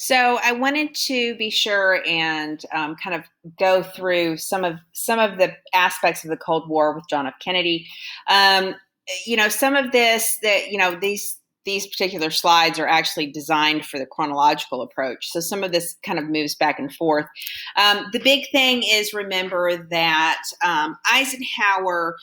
So I wanted to be sure and kind of go through some of the aspects of the Cold War with John F. Kennedy. Um, some of this that these particular slides are actually designed for the chronological approach. So some of this kind of moves back and forth. The big thing is remember that Eisenhower,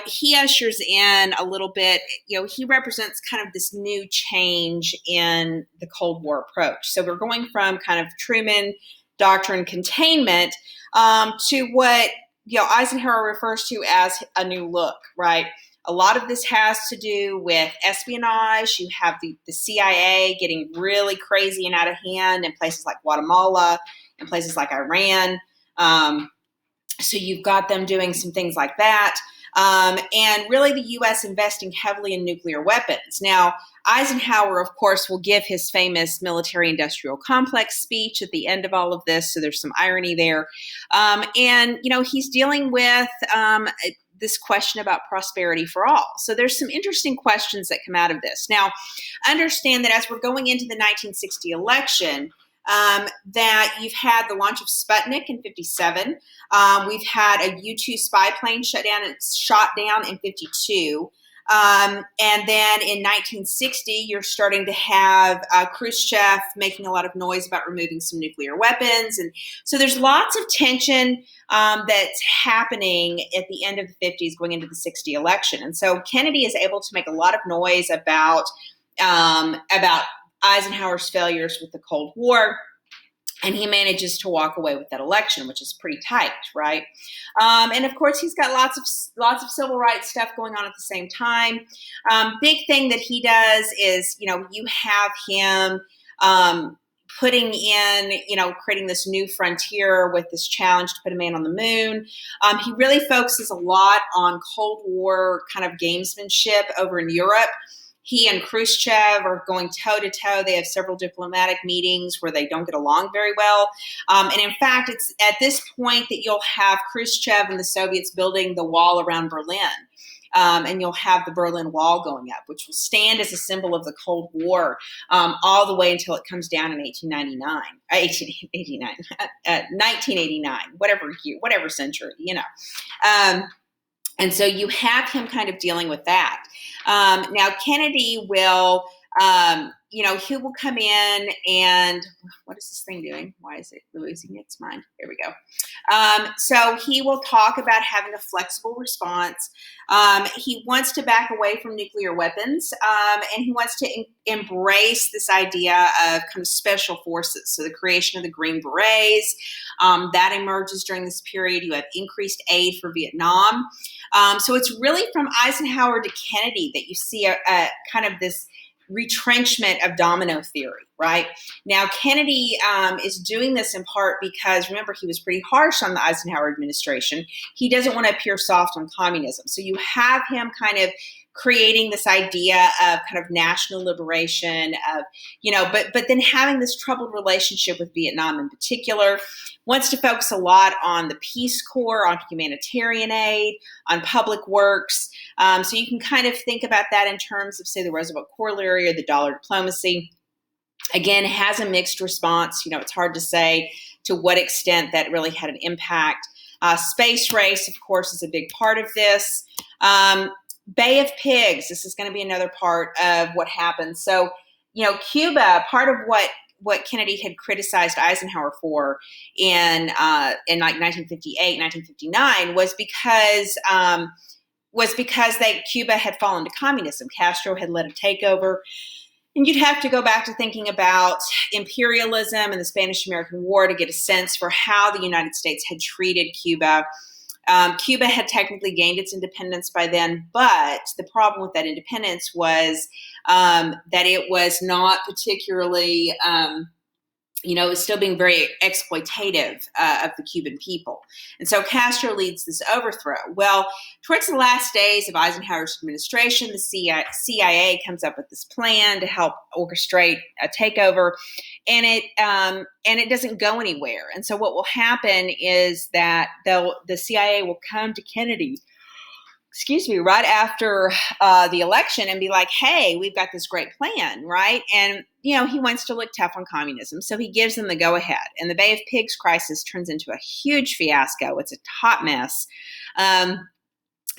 he ushers in a little bit, he represents kind of this new change in the Cold War approach. So we're going from kind of Truman doctrine containment to what, Eisenhower refers to as a new look, right? A lot of this has to do with espionage. You have the CIA getting really crazy and out of hand in places like Guatemala and places like Iran. So you've got them doing some things like that. And really the U.S. investing heavily in nuclear weapons. Now, Eisenhower, of course, will give his famous military-industrial complex speech at the end of all of this, so there's some irony there. He's dealing with this question about prosperity for all. So there's some interesting questions that come out of this. Now, understand that as we're going into the 1960 election, that you've had the launch of Sputnik in 57. We've had a U-2 spy plane shot down in 52. And then in 1960, you're starting to have Khrushchev making a lot of noise about removing some nuclear weapons. And so there's lots of tension that's happening at the end of the 50s going into the 60 election. And so Kennedy is able to make a lot of noise about Eisenhower's failures with the Cold War, and he manages to walk away with that election, which is pretty tight, right? And of course, he's got lots of civil rights stuff going on at the same time. Big thing that he does is, you have him putting in, creating this new frontier with this challenge to put a man on the moon. He really focuses a lot on Cold War kind of gamesmanship over in Europe. He and Khrushchev are going toe-to-toe. They have several diplomatic meetings where they don't get along very well. And in fact, it's at this point that you'll have Khrushchev and the Soviets building the wall around Berlin. And you'll have the Berlin Wall going up, which will stand as a symbol of the Cold War all the way until it comes down in 1989, whatever century, and so you have him kind of dealing with that. Now, Kennedy will, he will come in and what is this thing doing? Why is it losing its mind? There we go. So he will talk about having a flexible response. He wants to back away from nuclear weapons, and he wants to embrace this idea of kind of special forces. So the creation of the Green Berets, that emerges during this period. You have increased aid for Vietnam. So it's really from Eisenhower to Kennedy that you see a kind of this retrenchment of domino theory, right? Now, Kennedy is doing this in part because, remember, he was pretty harsh on the Eisenhower administration. He doesn't want to appear soft on communism. So you have him kind of creating this idea of kind of national liberation of, but then having this troubled relationship with Vietnam in particular, wants to focus a lot on the Peace Corps, on humanitarian aid, on public works. So you can kind of think about that in terms of, say, the Roosevelt Corollary or the dollar diplomacy. Again, has a mixed response. It's hard to say to what extent that really had an impact. Space race, of course, is a big part of this. Bay of Pigs, this is going to be another part of what happens. So, Cuba, part of what Kennedy had criticized Eisenhower for in like 1958, 1959 was because Cuba had fallen to communism. Castro had led a takeover. And you'd have to go back to thinking about imperialism and the Spanish-American War to get a sense for how the United States had treated Cuba. Cuba had technically gained its independence by then, but the problem with that independence was that it was not particularly, it was still being very exploitative of the Cuban people. And so Castro leads this overthrow. Well, towards the last days of Eisenhower's administration, the CIA comes up with this plan to help orchestrate a takeover, and it doesn't go anywhere. And so what will happen is that the CIA will come to Kennedy excuse me, right after the election and be like, hey, we've got this great plan, right? And, he wants to look tough on communism. So he gives them the go ahead. And the Bay of Pigs crisis turns into a huge fiasco. It's a hot mess.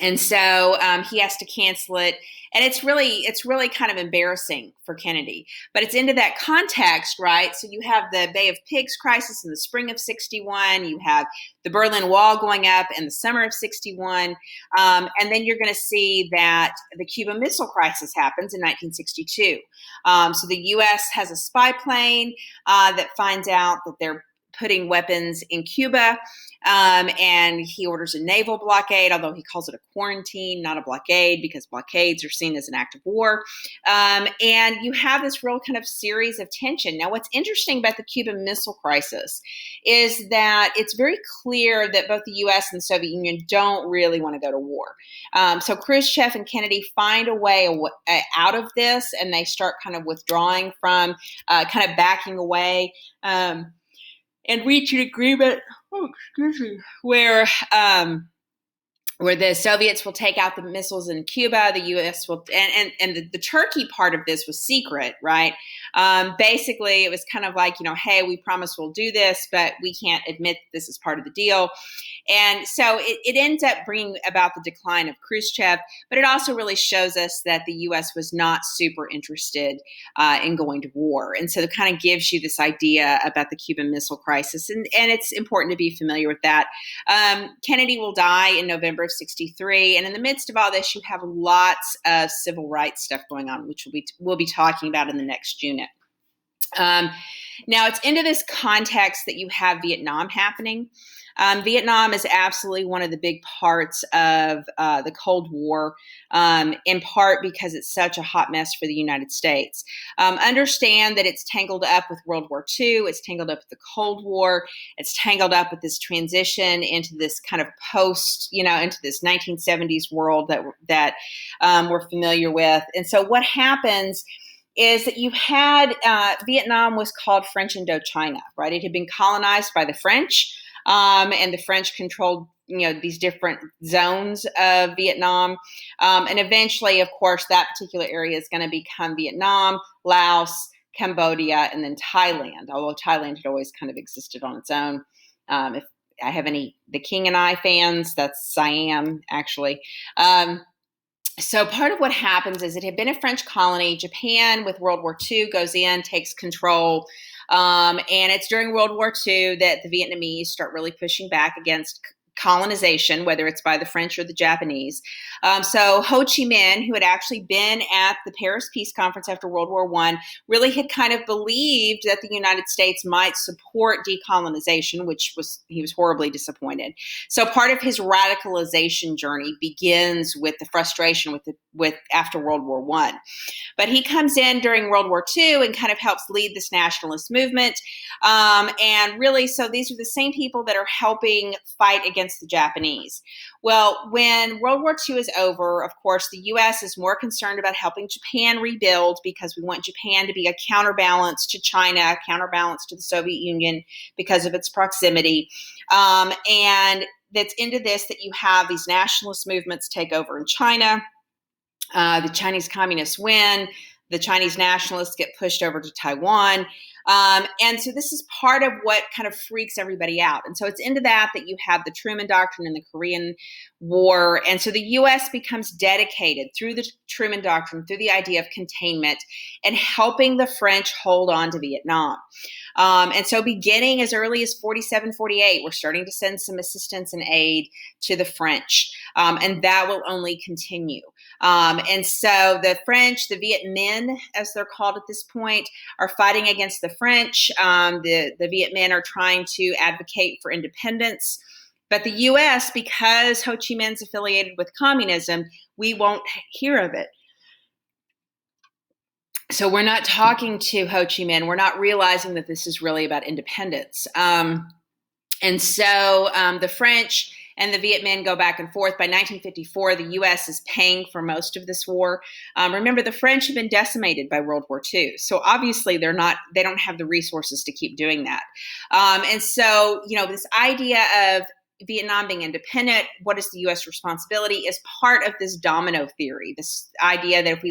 And so he has to cancel it, and it's really kind of embarrassing for Kennedy. But it's into that context, right? So you have the Bay of Pigs crisis in the spring of '61. You have the Berlin Wall going up in the summer of '61, and then you're going to see that the Cuban Missile Crisis happens in 1962. So the U.S. has a spy plane that finds out that they're putting weapons in Cuba. And he orders a naval blockade, although he calls it a quarantine, not a blockade, because blockades are seen as an act of war. And you have this real kind of series of tension. Now, what's interesting about the Cuban Missile Crisis is that it's very clear that both the U.S. and the Soviet Union don't really want to go to war. So Khrushchev and Kennedy find a way out of this, and they start kind of withdrawing from, kind of backing away. And reach an agreement, where the Soviets will take out the missiles in Cuba, the U.S. will, and the Turkey part of this was secret, right? Basically, it was kind of like, hey, we promise we'll do this, but we can't admit this is part of the deal. And so it ends up bringing about the decline of Khrushchev, but it also really shows us that the U.S. was not super interested in going to war. And so it kind of gives you this idea about the Cuban Missile Crisis, and it's important to be familiar with that. Kennedy will die in November of '63, and in the midst of all this, you have lots of civil rights stuff going on, which we'll be talking about in the next unit. Now, it's into this context that you have Vietnam happening. Vietnam is absolutely one of the big parts of the Cold War, in part because it's such a hot mess for the United States. Understand that it's tangled up with World War II, it's tangled up with the Cold War, it's tangled up with this transition into this kind of into this 1970s world that we're familiar with. And so what happens is that you had Vietnam was called French Indochina, right? It had been colonized by the French, and the French controlled these different zones of Vietnam, and eventually, of course, that particular area is going to become Vietnam, Laos, Cambodia, and then Thailand. Although Thailand had always kind of existed on its own. If I have any The King and I fans, that's Siam actually. So part of what happens is it had been a French colony. Japan, with World War II, goes in, takes control. And it's during World War II that the Vietnamese start really pushing back against colonization, whether it's by the French or the Japanese. So Ho Chi Minh, who had actually been at the Paris Peace Conference after World War I, really had kind of believed that the United States might support decolonization, he was horribly disappointed. So part of his radicalization journey begins with the frustration with after World War I. But he comes in during World War II and kind of helps lead this nationalist movement. And really, so these are the same people that are helping fight against the Japanese. Well, when World War II is over, of course, the U.S. is more concerned about helping Japan rebuild because we want Japan to be a counterbalance to China, a counterbalance to the Soviet Union because of its proximity. And that's into this that you have these nationalist movements take over in China. The Chinese communists win. The Chinese nationalists get pushed over to Taiwan. And so this is part of what kind of freaks everybody out. And so it's into that you have the Truman Doctrine and the Korean War. And so the U.S. becomes dedicated through the Truman Doctrine, through the idea of containment and helping the French hold on to Vietnam. And so beginning as early as 47, 48, we're starting to send some assistance and aid to the French. And that will only continue. And so the French, the Viet Minh, as they're called at this point, are fighting against the French. The Viet Minh are trying to advocate for independence. But the U.S., because Ho Chi Minh's affiliated with communism, we won't hear of it. So we're not talking to Ho Chi Minh. We're not realizing that this is really about independence. And so the French and the Viet Minh go back and forth. By 1954, the U.S. is paying for most of this war. Remember, the French have been decimated by World War II. So obviously they don't have the resources to keep doing that. And so, this idea of Vietnam being independent, what is the U.S. responsibility, is part of this domino theory, this idea that if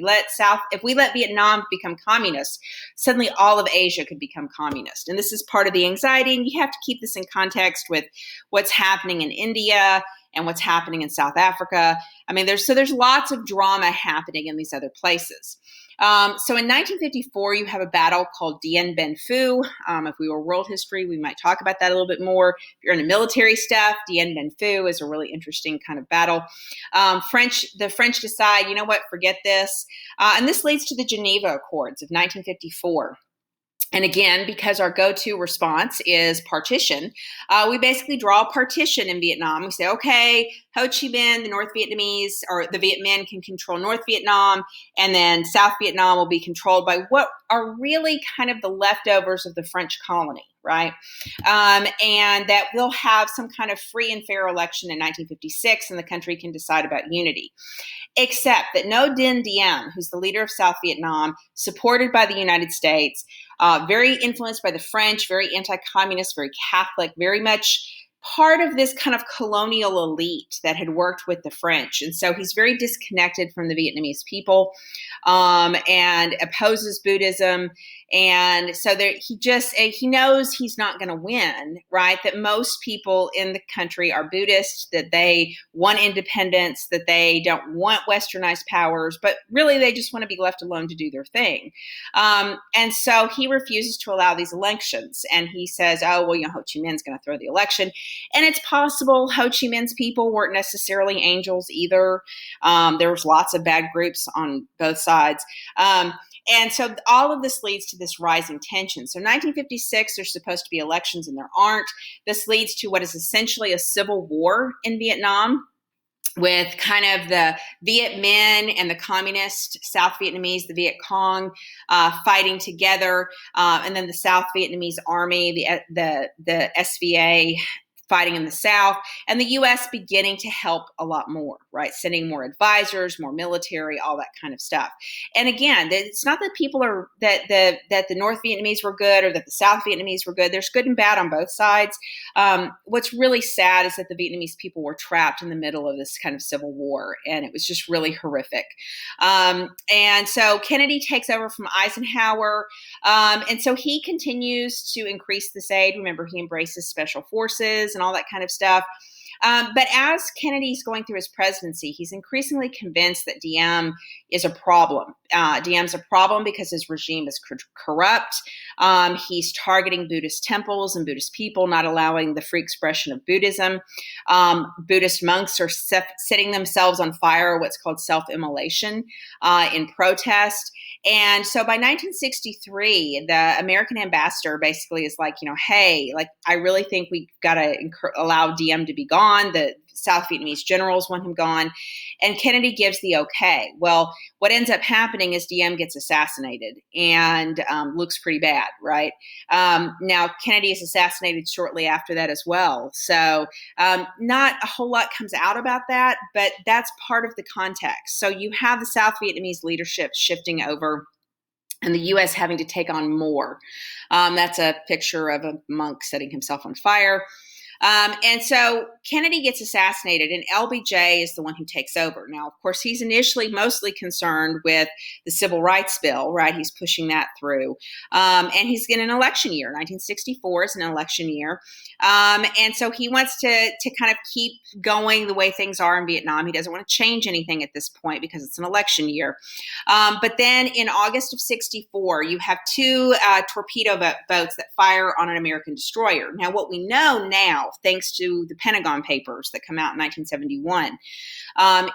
we let Vietnam become communist, suddenly all of Asia could become communist. And this is part of the anxiety, and you have to keep this in context with what's happening in India and what's happening in South Africa. I mean, there's lots of drama happening in these other places. So in 1954, you have a battle called Dien Bien Phu. If we were world history, we might talk about that a little bit more. If you're into military stuff, Dien Bien Phu is a really interesting kind of battle. The French decide, you know what, forget this. And this leads to the Geneva Accords of 1954. And again, because our go-to response is partition, we basically draw a partition in Vietnam. We say, okay, Ho Chi Minh, the North Vietnamese, or the Viet Minh can control North Vietnam, and then South Vietnam will be controlled by what are really kind of the leftovers of the French colony, right? And that we'll have some kind of free and fair election in 1956, and the country can decide about unity. Except that Ngo Dinh Diem, who's the leader of South Vietnam, supported by the United States, very influenced by the French, very anti-communist, very Catholic, very much part of this kind of colonial elite that had worked with the French. And so he's very disconnected from the Vietnamese people, and opposes Buddhism. And so he knows he's not going to win, right? That most people in the country are Buddhist, that they want independence, that they don't want westernized powers, but really they just want to be left alone to do their thing. And so he refuses to allow these elections. And he says, oh, well, Ho Chi Minh's going to throw the election. And it's possible Ho Chi Minh's people weren't necessarily angels either. There was lots of bad groups on both sides. And so all of this leads to this rising tension. So 1956, there's supposed to be elections and there aren't. This leads to what is essentially a civil war in Vietnam, with kind of the Viet Minh and the communist South Vietnamese, the Viet Cong, fighting together, and then the South Vietnamese army, the SVA, fighting in the South, and the U.S. beginning to help a lot more, right? Sending more advisors, more military, all that kind of stuff. And again, it's not that people are that the North Vietnamese were good or that the South Vietnamese were good. There's good and bad on both sides. What's really sad is that the Vietnamese people were trapped in the middle of this kind of civil war, and it was just really horrific. And so Kennedy takes over from Eisenhower, and so he continues to increase this aid. Remember, he embraces special forces and all that kind of stuff. But as Kennedy's going through his presidency, he's increasingly convinced that Diem is a problem. Diem's a problem because his regime is corrupt. He's targeting Buddhist temples and Buddhist people, not allowing the free expression of Buddhism. Buddhist monks are setting themselves on fire, what's called self-immolation, in protest. And so by 1963, the American ambassador basically is like, hey, like, I really think we've got to allow Diem to be gone. The South Vietnamese generals want him gone. And Kennedy gives the okay. Well, what ends up happening is Diem gets assassinated and looks pretty bad, right? Now, Kennedy is assassinated shortly after that as well. So not a whole lot comes out about that, but that's part of the context. So you have the South Vietnamese leadership shifting over and the U.S. having to take on more. That's a picture of a monk setting himself on fire. And so Kennedy gets assassinated, and LBJ is the one who takes over. Now, of course, he's initially mostly concerned with the Civil Rights Bill, right? He's pushing that through. And he's in an election year. 1964 is an election year. And so he wants to kind of keep going the way things are in Vietnam. He doesn't want to change anything at this point because it's an election year. But then in August of 64, you have two torpedo boats that fire on an American destroyer. Now, what we know now, thanks to the Pentagon Papers that come out in 1971,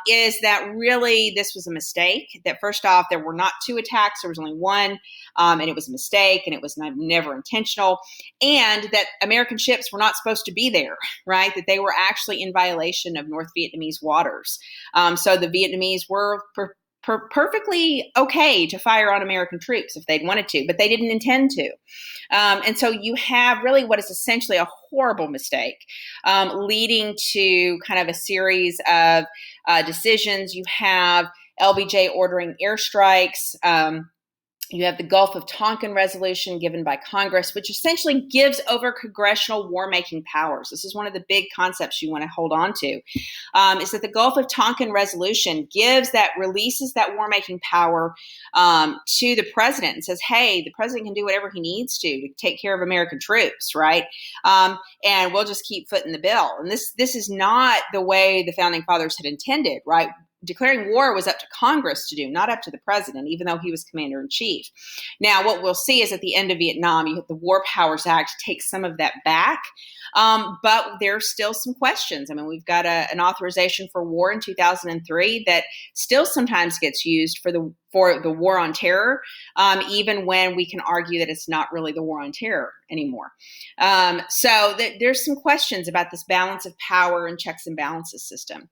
is that really this was a mistake. That first off, there were not two attacks, there was only one, and it was a mistake, and it was never intentional, and that American ships were not supposed to be there, right? That they were actually in violation of North Vietnamese waters. So the Vietnamese were perfectly okay to fire on American troops if they'd wanted to, but they didn't intend to. And so you have really what is essentially a horrible mistake, leading to kind of a series of decisions. You have LBJ ordering airstrikes. You have the Gulf of Tonkin resolution given by Congress, which essentially gives over congressional war-making powers. This is one of the big concepts you want to hold on to, is that the Gulf of Tonkin resolution releases that war-making power to the president and says, hey, the president can do whatever he needs to take care of American troops, right? And we'll just keep footing the bill. And this is not the way the Founding Fathers had intended, right? Declaring war was up to Congress to do, not up to the president, even though he was commander in chief. Now, what we'll see is at the end of Vietnam, the War Powers Act takes some of that back, but there's still some questions. I mean, we've got an authorization for war in 2003 that still sometimes gets used for the war on terror, even when we can argue that it's not really the war on terror anymore. So there's some questions about this balance of power and checks and balances system.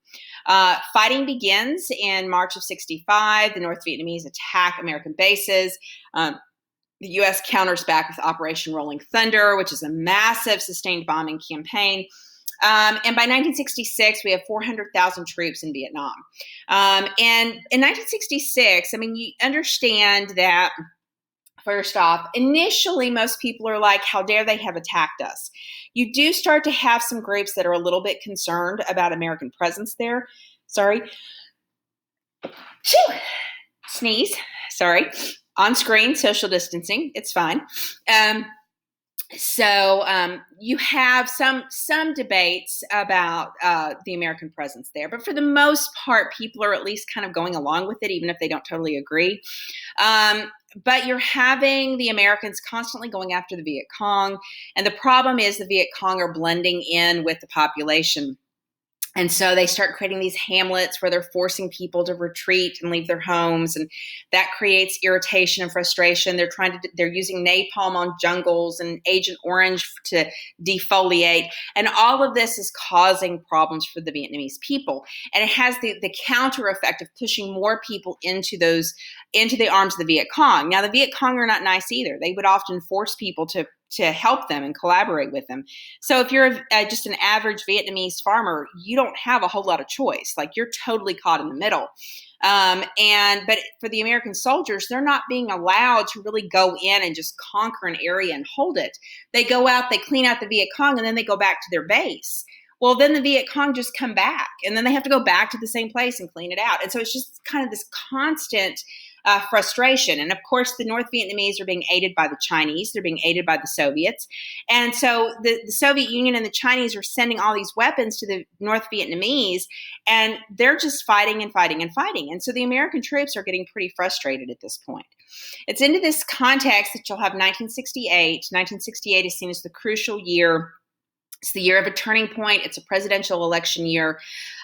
Fighting begins in March of 65. The North Vietnamese attack American bases. The U.S. counters back with Operation Rolling Thunder, which is a massive sustained bombing campaign. And by 1966, we have 400,000 troops in Vietnam. And in 1966, I mean, you understand that, first off, initially, most people are like, how dare they have attacked us? You do start to have some groups that are a little bit concerned about American presence there. Sorry. Sneeze. Sorry. On screen, social distancing. It's fine. So you have some debates about the American presence there, but for the most part, people are at least kind of going along with it, even if they don't totally agree. But you're having the Americans constantly going after the Viet Cong, and the problem is the Viet Cong are blending in with the population. And so they start creating these hamlets where they're forcing people to retreat and leave their homes, and that creates irritation and frustration. They're using napalm on jungles and Agent Orange to defoliate, and all of this is causing problems for the Vietnamese people. And it has the counter effect of pushing more people into the arms of the Viet Cong. Now, the Viet Cong are not nice either. They would often force people to help them and collaborate with them. So if you're just an average Vietnamese farmer, you don't have a whole lot of choice. Like, you're totally caught in the middle. But for the American soldiers, they're not being allowed to really go in and just conquer an area and hold it. They go out, they clean out the Viet Cong, and then they go back to their base. Well, then the Viet Cong just come back, and then they have to go back to the same place and clean it out. And so it's just kind of this constant frustration. And of course, the North Vietnamese are being aided by the Chinese. They're being aided by the Soviets. And so the Soviet Union and the Chinese are sending all these weapons to the North Vietnamese, and they're just fighting and fighting and fighting. And so the American troops are getting pretty frustrated at this point. It's into this context that you'll have 1968. 1968 is seen as the crucial year. It's the year of a turning point. It's a presidential election year.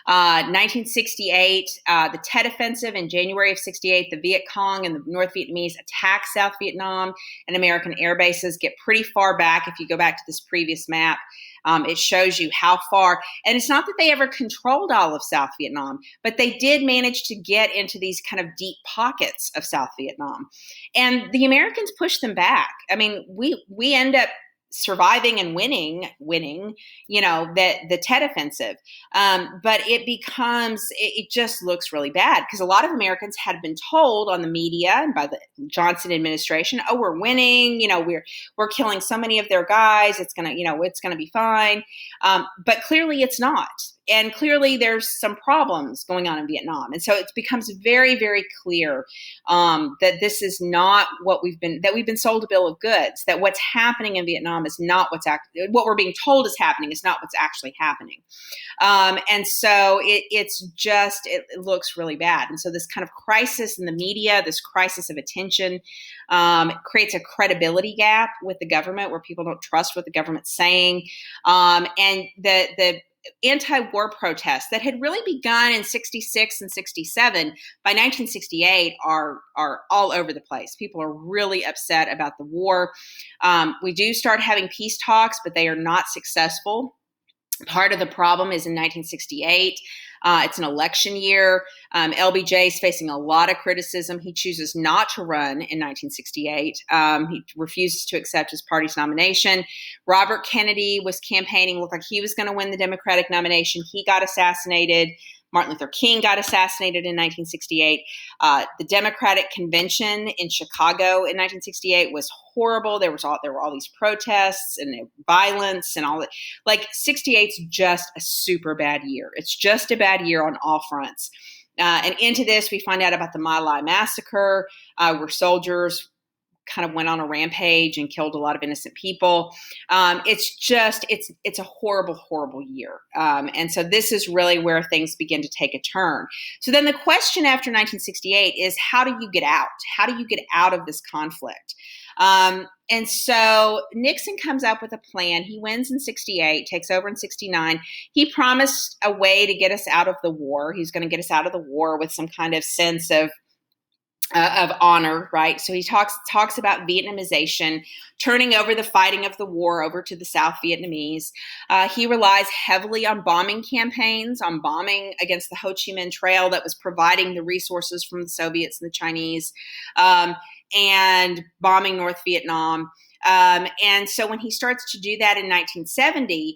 1968, the Tet Offensive in January of 68, the Viet Cong and the North Vietnamese attack South Vietnam, and American air bases get pretty far back. If you go back to this previous map, it shows you how far. And it's not that they ever controlled all of South Vietnam, but they did manage to get into these kind of deep pockets of South Vietnam. And the Americans pushed them back. I mean, we end up surviving and winning, the Tet Offensive. But it just looks really bad because a lot of Americans had been told on the media and by the Johnson administration, oh, we're winning, we're killing so many of their guys. It's gonna be fine. But clearly it's not. And clearly there's some problems going on in Vietnam. And so it becomes very, very clear that this is not what we've been sold a bill of goods, that what's happening in Vietnam is not what we're being told is happening is not what's actually happening. And so it looks really bad. And so this kind of crisis in the media, this crisis of attention, creates a credibility gap with the government where people don't trust what the government's saying. And the anti-war protests that had really begun in 66 and 67 by 1968 are all over the place. People are really upset about the war. We do start having peace talks, but they are not successful. Part of the problem is in 1968. It's an election year. LBJ is facing a lot of criticism. He chooses not to run in 1968. He refuses to accept his party's nomination. Robert Kennedy was campaigning, looked like he was going to win the Democratic nomination. He got assassinated. Martin Luther King got assassinated in 1968. The Democratic Convention in Chicago in 1968 was horrible. There were all these protests and violence and all that. Like 68's just a super bad year. It's just a bad year on all fronts. And into this, we find out about the My Lai massacre, where soldiers kind of went on a rampage and killed a lot of innocent people. It's a horrible, horrible year. And so this is really where things begin to take a turn. So then the question after 1968 is, how do you get out? How do you get out of this conflict? And so Nixon comes up with a plan. He wins in 68, takes over in 69. He promised a way to get us out of the war. He's going to get us out of the war with some kind of sense of honor, right? So he talks about Vietnamization, turning over the fighting of the war over to the South Vietnamese. He relies heavily on bombing campaigns, on bombing against the Ho Chi Minh Trail that was providing the resources from the Soviets and the Chinese, and bombing North Vietnam. And so when he starts to do that in 1970,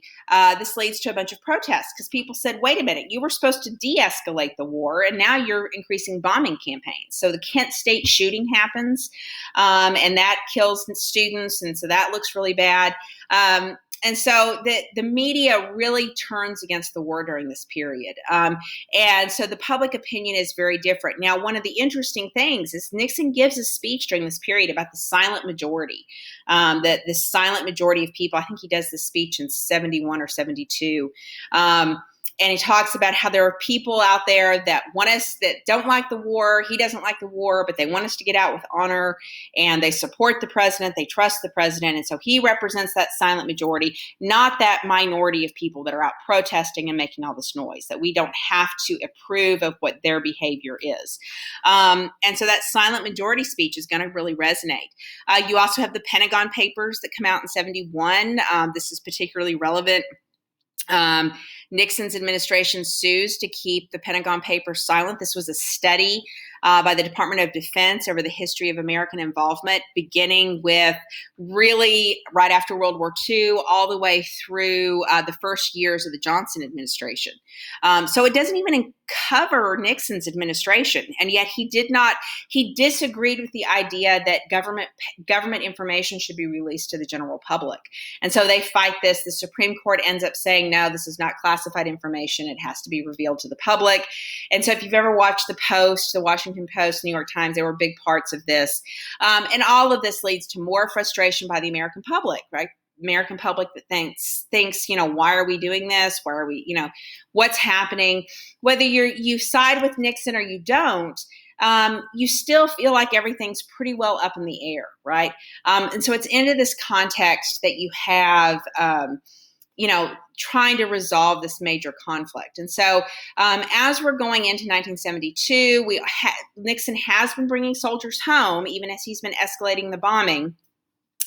this leads to a bunch of protests because people said, wait a minute, you were supposed to de-escalate the war, and now you're increasing bombing campaigns. So the Kent State shooting happens, and that kills students, and so that looks really bad. And so the media really turns against the war during this period. And so the public opinion is very different. Now, one of the interesting things is Nixon gives a speech during this period about the silent majority, that the silent majority of people. I think he does this speech in 71 or 72. And he talks about how there are people out there that don't like the war. He doesn't like the war, but they want us to get out with honor, and they support the president. They trust the president. And so he represents that silent majority, not that minority of people that are out protesting and making all this noise, that we don't have to approve of what their behavior is. And so that silent majority speech is going to really resonate. You also have the Pentagon Papers that come out in 71. This is particularly relevant. Nixon's administration sues to keep the Pentagon Papers silent. This was a study by the Department of Defense over the history of American involvement, beginning with really right after World War II, all the way through the first years of the Johnson administration. So it doesn't even cover Nixon's administration, and yet he disagreed with the idea that government information should be released to the general public. And so they fight this. The Supreme Court ends up saying, no, this is not classified information. It has to be revealed to the public. And so if you've ever watched the Post, the Washington Post, New York Times, they were big parts of this. And all of this leads to more frustration by the American public, right? American public that thinks, why are we doing this? Why are we, what's happening? Whether you side with Nixon or you don't, you still feel like everything's pretty well up in the air, right? And so it's into this context that you have, trying to resolve this major conflict. And so as we're going into 1972, Nixon has been bringing soldiers home, even as he's been escalating the bombing.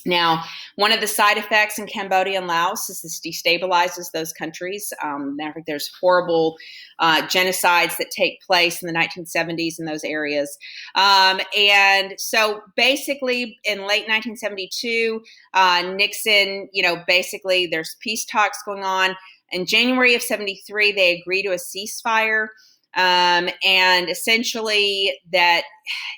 Now, one of the side effects in Cambodia and Laos is this destabilizes those countries. There's horrible genocides that take place in the 1970s in those areas. And so basically in late 1972, Nixon, basically there's peace talks going on. In January of 73, they agree to a ceasefire. And essentially that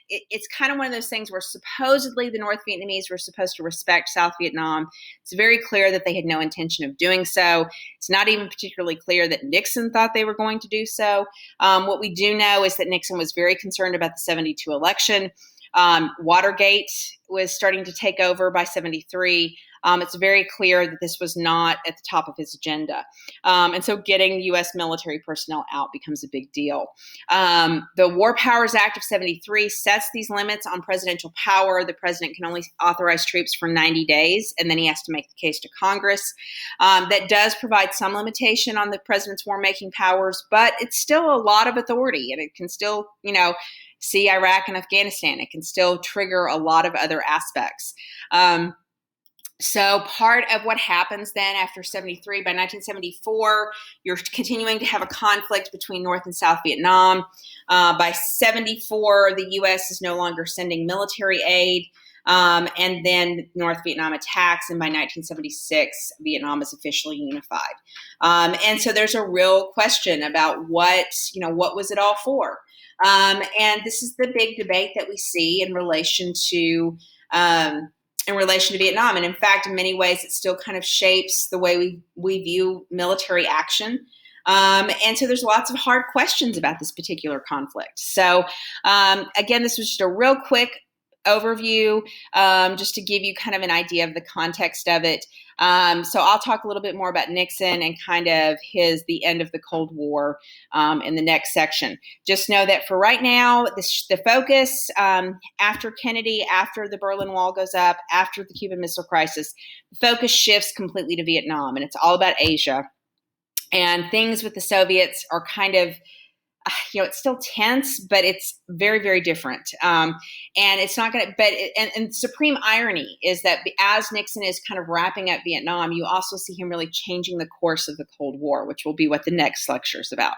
it's kind of one of those things where supposedly the North Vietnamese were supposed to respect South Vietnam. It's very clear that they had no intention of doing so. It's not even particularly clear that Nixon thought they were going to do so. What we do know is that Nixon was very concerned about the 72 election. Watergate was starting to take over by 73. It's very clear that this was not at the top of his agenda. And so getting U.S. military personnel out becomes a big deal. The War Powers Act of 73 sets these limits on presidential power. The president can only authorize troops for 90 days, and then he has to make the case to Congress. That does provide some limitation on the president's war-making powers, but it's still a lot of authority, and it can still, see Iraq and Afghanistan. It can still trigger a lot of other aspects. So part of what happens then after 73, by 1974, you're continuing to have a conflict between North and South Vietnam. By 74, the U.S. is no longer sending military aid. And then North Vietnam attacks, and by 1976, Vietnam is officially unified. And so there's a real question about what was it all for? And this is the big debate that we see in relation to Vietnam. And in fact, in many ways, it still kind of shapes the way we view military action. And so there's lots of hard questions about this particular conflict. So again, this was just a real quick overview, just to give you kind of an idea of the context of it. So I'll talk a little bit more about Nixon and kind of the end of the Cold War in the next section. Just know that for right now, the focus after Kennedy, after the Berlin Wall goes up, after the Cuban Missile Crisis, the focus shifts completely to Vietnam, and it's all about Asia. And things with the Soviets are kind of, it's still tense, but it's very, very different. And it's not going to, and the supreme irony is that as Nixon is kind of wrapping up Vietnam, you also see him really changing the course of the Cold War, which will be what the next lecture is about.